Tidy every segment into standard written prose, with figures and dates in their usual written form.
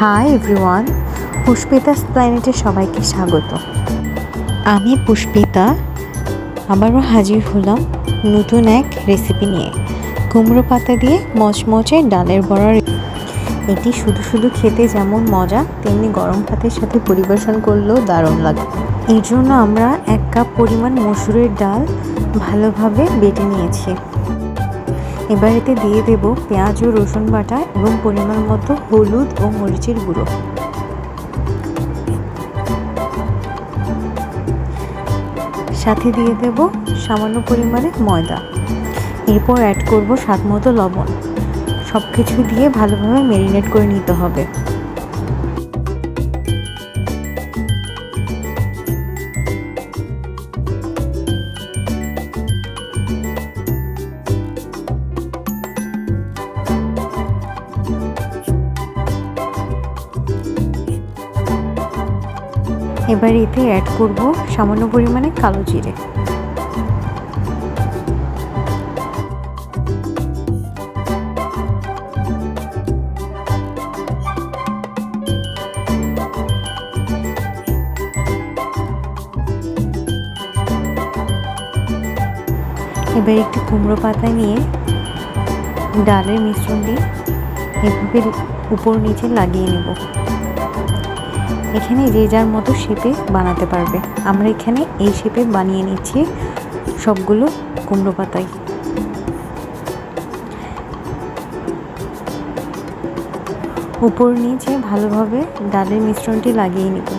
Hi everyone, পুষ্পিতাস প্ল্যানেটে সবাইকে স্বাগত। আমি পুষ্পিতা আবারও হাজির হলাম নতুন এক রেসিপি নিয়ে। কুমড়ো পাতা দিয়ে মচমচে ডালের বড়া। এটি শুধু শুধু খেতে যেমন মজা, তেমনি গরম ভাতের সাথে পরিবেশন করলেও দারুণ লাগে। এর জন্য আমরা 1 কাপ পরিমাণ মসুরের ডাল ভালোভাবে বেটে নিয়েছি। এবার এতে দিয়ে দেব পেঁয়াজ ও রসুন বাটা এবং পরিমাণ মতো হলুদ ও মরিচের গুঁড়ো। সাথে দিয়ে দেব সামান্য পরিমাণে ময়দা। এরপর অ্যাড করব স্বাদ মতো লবণ। সব কিছু দিয়ে ভালোভাবে ম্যারিনেট করে নিতে হবে। এবার এতে অ্যাড করব সামান্য পরিমাণে কালো জিরে। এবার একটু কুমড়ো পাতা নিয়ে ডালের মিশ্রণটি এভাবে উপর নিচে লাগিয়ে নেব। এখানে যে যার মতো শেপে বানাতে পারবে। আমরা এখানে এই শেপে বানিয়ে নিচ্ছি সবগুলো কুমড়ো পাতায়। উপর নিচে ভালোভাবে ডালের মিশ্রণটি লাগিয়ে নেব।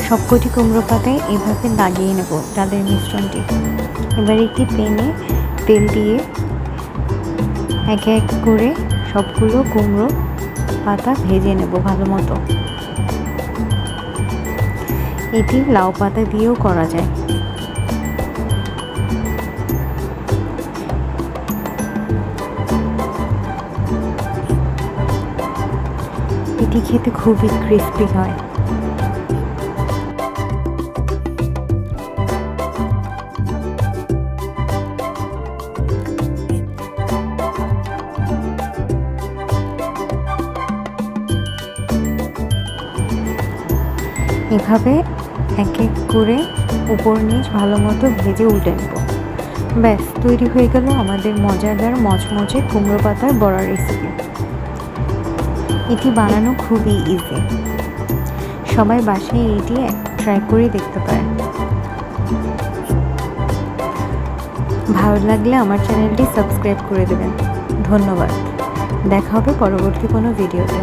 সবকটি কুমড়ো পাতায় এভাবে লাগিয়ে নেব ডালের মিশ্রণটি। এবার একটি প্যানে তেল দিয়ে এক এক করে সবগুলো কুমড়ো পাতা ভেজে নেব ভালো মতো। এটি লাউ পাতা দিয়েও করা যায়। এটি খেতে খুবই ক্রিস্পি হয়। এভাবে এক এক করে উপর নিচ ভালো মতো ভেজে উল্টে নেব। ব্যাস তৈরি হয়ে গেল আমাদের মজাদার মচমচে কুমড়ো পাতার বড়া রেসিপি। এটি বানানো খুবই ইজি। সবাই বাসায় এটি ট্রাই করে দেখতে পারেন। ভালো লাগলে আমার চ্যানেলটি সাবস্ক্রাইব করে দেবেন। ধন্যবাদ। দেখা হবে পরবর্তী কোনো ভিডিওতে।